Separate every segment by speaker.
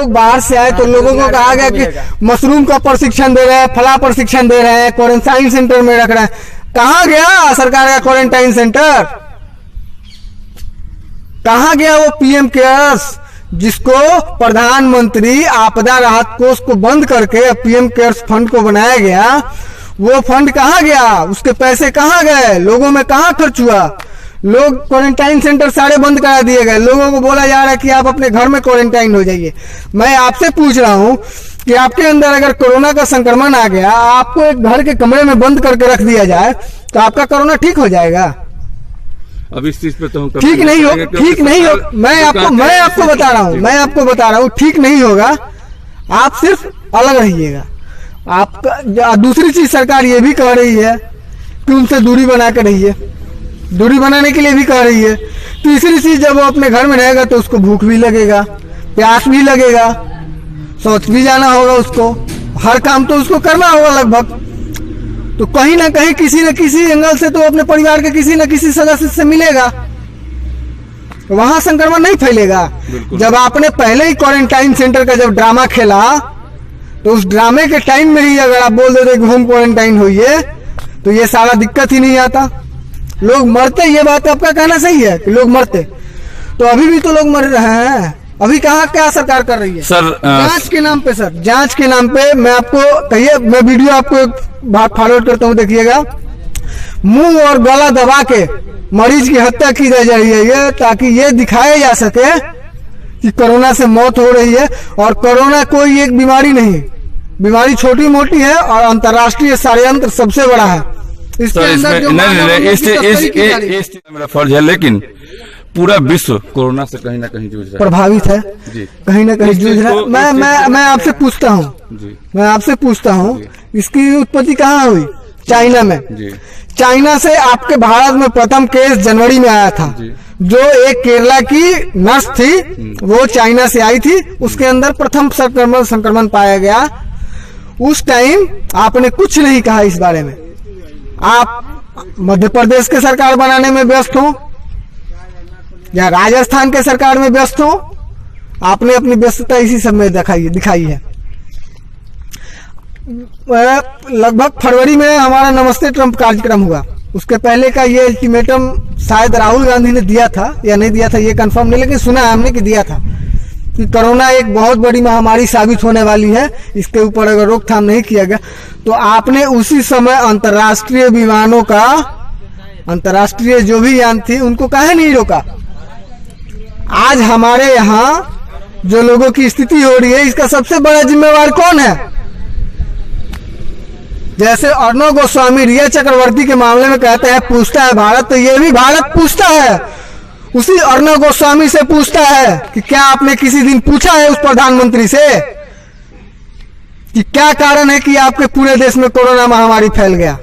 Speaker 1: लोग बाहर से आए तो लोगों को कहा गया कि मशरूम का प्रशिक्षण दे रहे हैं, फला प्रशिक्षण दे रहे हैं, क्वारंटाइन सेंटर में रख रहे हैं। कहाँ गया सरकार का क्वारंटाइन सेंटर? कहाँ गया वो पीएम केयर्स जिसको प्रधानमंत्री आपदा राहत कोष को बंद करके पीएम केयर्स फंड को बनाया गया? वो फंड कहाँ गया? उसके पैसे कहाँ गए? लोगों में कहाँ खर्च हुआ? लोग क्वारंटाइन सेंटर सारे बंद करा दिए गए। लोगों को बोला जा रहा है कि आप अपने घर में क्वारंटाइन हो जाइए। मैं आपसे पूछ रहा हूं कि आपके अंदर अगर कोरोना का संक्रमण आ गया, आपको एक घर के कमरे में बंद करके रख दिया जाए तो आपका कोरोना ठीक हो जाएगा?
Speaker 2: अब इस चीज पे तो
Speaker 1: ठीक नहीं हो, ठीक नहीं हो। मैं आपको बता रहा हूँ ठीक नहीं होगा। आप सिर्फ अलग रहिएगा। आपका दूसरी चीज सरकार ये भी कह रही है कि उनसे दूरी बना के रहिए, दूरी बनाने के लिए भी कह रही है। तीसरी चीज, जब वो अपने घर में रहेगा तो उसको भूख भी लगेगा, प्यास भी लगेगा, शौच भी जाना होगा, उसको हर काम तो उसको करना होगा लगभग। तो कहीं ना कहीं किसी न किसी एंगल से तो अपने परिवार के किसी न किसी सदस्य से मिलेगा, वहां संक्रमण नहीं फैलेगा। जब आपने पहले ही क्वारंटाइन सेंटर का जब ड्रामा खेला तो उस ड्रामे के टाइम में ही अगर आप बोल देते कि होम क्वारंटाइन होइए तो ये सारा दिक्कत ही नहीं आता। लोग मरते, ये बात आपका कहना सही है कि लोग मरते, तो अभी भी तो लोग मर रहे हैं। अभी कहाँ क्या सरकार कर रही है
Speaker 2: सर?
Speaker 1: जांच के नाम पे, सर जांच के नाम पे। मैं आपको कहिए, मैं वीडियो आपको एक बात फॉरवर्ड करता हूँ, देखिएगा। मुंह और गला दबा के मरीज की हत्या की जा रही है ताकि ये दिखाया जा सके कि कोरोना से मौत हो रही है। और कोरोना कोई एक बीमारी नहीं, बीमारी छोटी मोटी है और अंतर्राष्ट्रीय षड्यंत्र सबसे बड़ा है।
Speaker 2: मेरा फर्ज है, लेकिन पूरा विश्व कोरोना से कहीं ना कहीं जूझ रहा है,
Speaker 1: प्रभावित है
Speaker 2: जी,
Speaker 1: कहीं ना कहीं जूझ रहा है। मैं आपसे पूछता हूँ इसकी उत्पत्ति कहाँ हुई? चाइना में जी। चाइना से आपके भारत में प्रथम केस जनवरी में आया था जी। जो एक केरला की नर्स थी, वो चाइना से आई थी, उसके अंदर प्रथम संक्रमण पाया गया। उस टाइम आपने कुछ नहीं कहा इस बारे में। आप मध्य प्रदेश के सरकार बनाने में व्यस्त हो या राजस्थान के सरकार में व्यस्त हो, आपने अपनी व्यस्तता इसी सब में दिखाई है। लगभग फरवरी में हमारा नमस्ते ट्रंप कार्यक्रम हुआ, उसके पहले का ये अल्टीमेटम शायद राहुल गांधी ने दिया था या नहीं दिया था ये कंफर्म नहीं, लेकिन सुना है हमने कि दिया था कि कोरोना एक बहुत बड़ी महामारी साबित होने वाली है, इसके ऊपर अगर रोकथाम नहीं किया गया तो आपने उसी समय अंतर्राष्ट्रीय विमानों का, अंतर्राष्ट्रीय जो भी यान थी उनको काहे नहीं रोका? आज हमारे यहाँ जो लोगों की स्थिति हो रही है इसका सबसे बड़ा जिम्मेवार कौन है? जैसे अर्णव गोस्वामी रिया चक्रवर्ती के मामले में कहते हैं पूछता है भारत, तो ये भी भारत पूछता है, उसी अर्णव गोस्वामी से पूछता है कि क्या आपने किसी दिन पूछा है उस प्रधानमंत्री से कि क्या कारण है कि आपके पूरे देश में कोरोना महामारी फैल गया?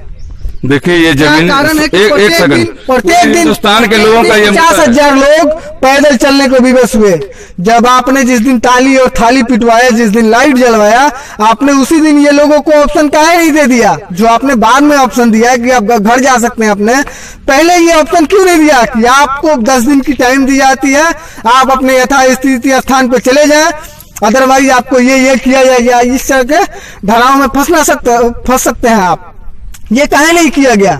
Speaker 2: देखिए ये जमीन, एक सेकंड,
Speaker 1: प्रत्येक दिन
Speaker 2: हिंदुस्तान के लोगों का ये
Speaker 1: 50,000 लोग पैदल चलने को विवश हुए। जब आपने जिस दिन ताली और थाली पिटवाया, जिस दिन लाइट जलवाया, आपने उसी दिन ये लोगों को ऑप्शन काहे नहीं दे दिया जो आपने बाद में ऑप्शन दिया कि आप घर जा सकते हैं अपने? पहले ये ऑप्शन क्यों नहीं दिया कि आपको 10 दिन की टाइम दी जाती है, आप अपने यथास्थिति स्थान पे चले जाए, अदरवाइज आपको ये किया जाएगा। इस तरह के धाराओं में फंस सकते हैं आप। ये काहे नहीं किया गया?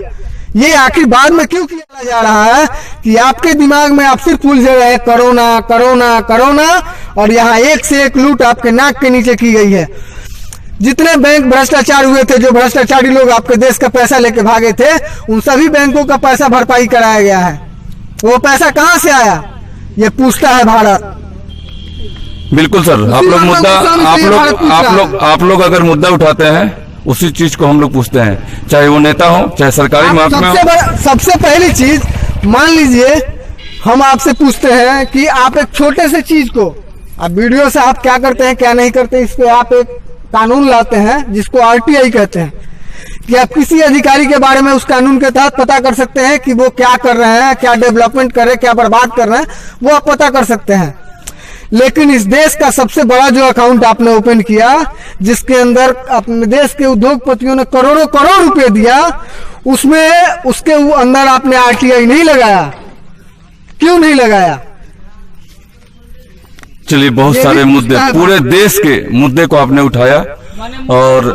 Speaker 1: ये आखिर बाद में क्यों किया जा रहा है कि आपके दिमाग में आप सिर्फ उलझे रहे कोरोना कोरोना कोरोना, और यहाँ एक से एक लूट आपके नाक के नीचे की गई है। जितने बैंक भ्रष्टाचार हुए थे, जो भ्रष्टाचारी लोग आपके देश का पैसा लेके भागे थे, उन सभी बैंकों का पैसा भरपाई कराया गया है। वो पैसा कहाँ से आया ये पूछता है भारत।
Speaker 2: बिल्कुल सर, आप लोग अगर मुद्दा उठाते हैं उसी चीज को हम लोग पूछते हैं, चाहे वो नेता हो चाहे सरकारी महकमा हो।
Speaker 1: सबसे पहली चीज मान लीजिए हम आपसे पूछते हैं कि आप एक छोटे से चीज को, आप वीडियो से आप क्या करते हैं क्या नहीं करते, इस पे आप एक कानून लाते हैं जिसको RTI कहते हैं, कि आप किसी अधिकारी के बारे में उस कानून के तहत पता कर सकते हैं कि वो क्या कर रहे हैं, क्या डेवलपमेंट कर रहे हैं, क्या बर्बाद कर रहे हैं, वो आप पता कर सकते हैं। लेकिन इस देश का सबसे बड़ा जो अकाउंट आपने ओपन किया, जिसके अंदर अपने देश के उद्योगपतियों ने करोड़ों करोड़ रुपए दिया, उसमें उसके अंदर आपने RTI नहीं लगाया। क्यों नहीं लगाया?
Speaker 2: चलिए, बहुत
Speaker 1: ये
Speaker 2: सारे
Speaker 1: भी
Speaker 2: मुद्दे,
Speaker 1: पूछता है
Speaker 2: पूरे देश के मुद्दे को आपने उठाया और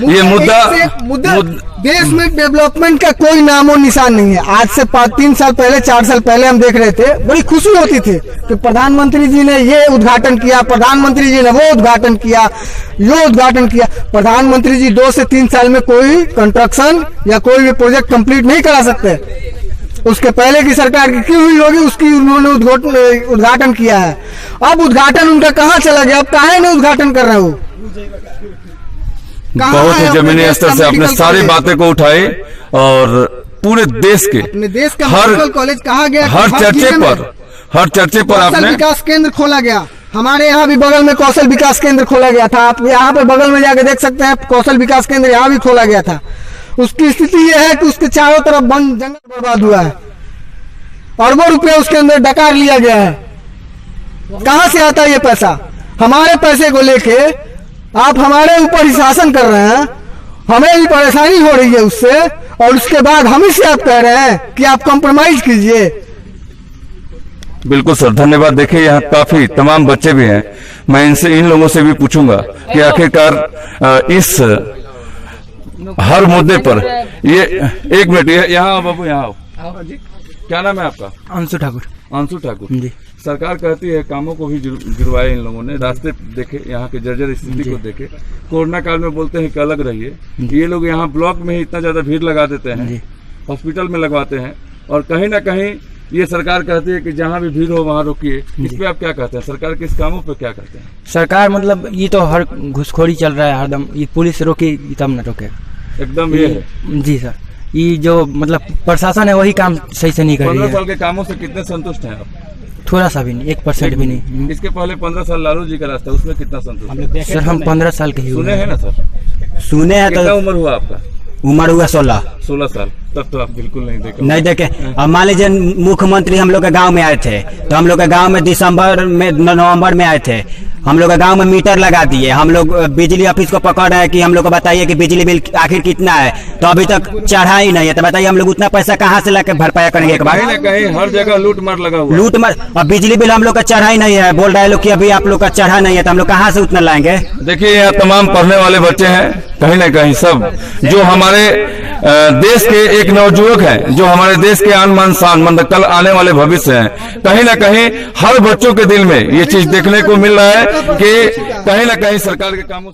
Speaker 2: ये मुद्दा
Speaker 1: देश में डेवलपमेंट का कोई नामो निशान नहीं है। आज से 3 साल पहले 4 साल पहले हम देख रहे थे, बड़ी खुशी होती थी कि प्रधानमंत्री जी ने ये उद्घाटन किया, प्रधानमंत्री जी ने वो उद्घाटन किया, यो उद्घाटन किया। प्रधानमंत्री जी 2 से 3 साल में कोई कंस्ट्रक्शन या कोई भी प्रोजेक्ट कंप्लीट नहीं करा सकते। उसके पहले की सरकार की हुई होगी, उसकी उन्होंने उद्घाटन किया है। अब उद्घाटन उनका कहाँ चला गया? अब काहे नहीं उद्घाटन कर रहे हो?
Speaker 2: बहुत ही जमीनी स्तर से आपने सारी बातें को उठाई और पूरे देश के
Speaker 1: अपने देश का मेडिकल कॉलेज कहा गया,
Speaker 2: हर चर्चे पर आपने
Speaker 1: विकास केंद्र खोला गया। हमारे यहाँ भी बगल में कौशल विकास केंद्र खोला गया था। आप यहाँ पे बगल में जाके देख सकते हैं, कौशल विकास केंद्र यहाँ भी खोला गया था। उसकी स्थिति यह है कि उसके चारों तरफ वन जंगल बर्बाद हुआ है, अरबों रुपया उसके अंदर डकार लिया गया है। कहाँ से आता है ये पैसा? हमारे पैसे को लेके आप हमारे ऊपर ही शासन कर रहे हैं, हमें भी परेशानी हो रही है उससे, और उसके बाद हम ही से आप कह रहे हैं कि आप कॉम्प्रोमाइज कीजिए।
Speaker 2: बिल्कुल सर, धन्यवाद। देखिए, यहाँ काफी तमाम बच्चे भी हैं, मैं इन लोगों से भी पूछूंगा कि आखिरकार इस हर मुद्दे पर ये एक मिनट, यहाँ आओ बाबू, यहाँ आओ। क्या नाम है आपका?
Speaker 3: अंशु ठाकुर।
Speaker 2: अंशु ठाकुर
Speaker 3: जी।
Speaker 2: सरकार कहती है कामों को भी गिरवाए इन लोगों ने, रास्ते देखे, यहाँ के जर्जर स्थिति को देखे, कोरोना काल में बोलते हैं कि अलग रहिए, ये लोग यहाँ ब्लॉक में ही इतना ज्यादा भीड़ लगा देते हैं, हॉस्पिटल में लगवाते हैं, और कहीं ना कहीं ये सरकार कहती है कि जहाँ भी भीड़ हो वहाँ रोकिए। इस पे आप क्या कहते हैं? सरकार के इस कामों पे क्या कहते हैं?
Speaker 3: सरकार मतलब ये तो हर घुसखोरी चल रहा है हरदम, ये पुलिस रोके तब न रोके
Speaker 2: एकदम ये है।
Speaker 3: जी सर, ये जो मतलब प्रशासन है वही काम सही से नहीं कर रही
Speaker 2: 15
Speaker 3: है।
Speaker 2: साल के कामों से कितने संतुष्ट हैं आप?
Speaker 3: थोड़ा सा भी नहीं, 1% भी नहीं।
Speaker 2: इसके पहले 15 साल लालू जी का रास्ता, उसमें कितना संतुष्ट हैं?
Speaker 3: सर हम 15 साल के ही
Speaker 2: सुने
Speaker 3: हुए
Speaker 2: हैं ना सर?
Speaker 4: सुने हैं
Speaker 2: कितना
Speaker 4: तो
Speaker 2: उम्र हुआ आपका?
Speaker 4: उम्र हुआ 16
Speaker 2: साल। तब तो आप बिल्कुल नहीं देखे।
Speaker 4: नहीं देखे। अब मान लीजिए मुख्यमंत्री हम लोग के गांव में आए थे, तो हम लोग के गांव में दिसंबर में नवंबर में आए थे, हम लोग के गांव में मीटर लगा दिए। हम लोग बिजली ऑफिस को पकड़ रहे हैं कि हम लोग को बताइए कि बिजली बिल आखिर कितना है, तो अभी तक चढ़ा ही नहीं है। तो बताइए हम लोग उतना पैसा कहाँ से लाके भरपाया करेंगे? एक बार
Speaker 2: कहीं ना कहीं हर जगह लूट मार लगा हुआ है।
Speaker 4: लूट मार। अब बिजली बिल हम लोग का चढ़ा ही नहीं है, बोल रहे लोग कि अभी आप लोग का चढ़ा नहीं है, तो हम लोग कहाँ से उतना लाएंगे?
Speaker 2: देखिए, यहाँ तमाम पढ़ने वाले बच्चे हैं, कहीं ना कहीं सब जो हमारे देश के एक नवयुवक हैं, जो हमारे देश के आन मान शान, मतलब कल आने वाले भविष्य हैं। कहीं ना कहीं हर बच्चों के दिल में ये चीज देखने को मिल रहा है कि कहीं ना कहीं सरकार के कामों